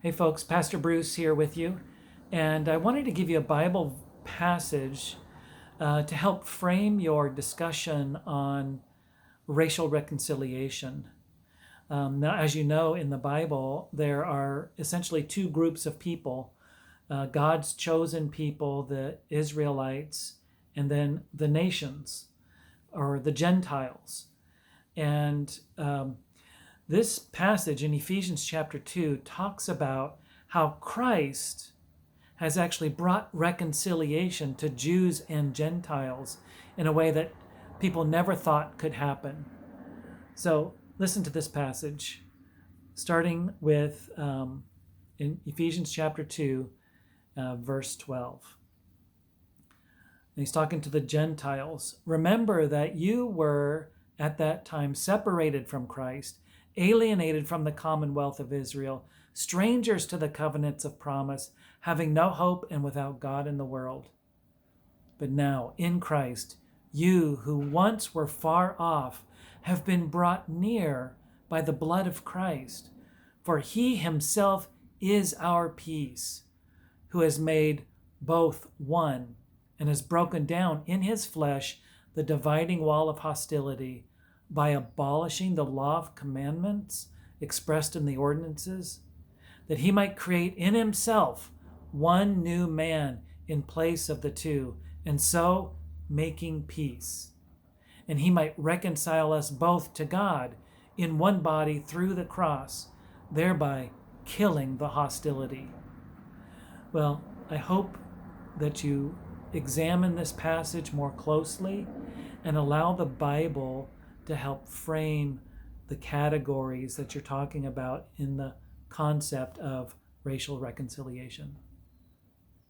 Hey folks, Pastor Bruce here with you, and I wanted to give you a Bible passage to help frame your discussion on racial reconciliation. Now, as you know, in the Bible, there are essentially two groups of people: God's chosen people, the Israelites, and then the nations, or the Gentiles. And this passage in Ephesians chapter 2 talks about how Christ has actually brought reconciliation to Jews and Gentiles in a way that people never thought could happen. So listen to this passage, starting with in Ephesians chapter 2, verse 12. And he's talking to the Gentiles. Remember that you were at that time separated from Christ, alienated from the commonwealth of Israel, strangers to the covenants of promise, having no hope and without God in the world. But now, in Christ, you who once were far off have been brought near by the blood of Christ. For he himself is our peace, who has made both one and has broken down in his flesh the dividing wall of hostility by abolishing the law of commandments expressed in the ordinances, that he might create in himself one new man in place of the two, and so making peace. And he might reconcile us both to God in one body through the cross, thereby killing the hostility. Well, I hope that you examine this passage more closely and allow the Bible to help frame the categories that you're talking about in the concept of racial reconciliation.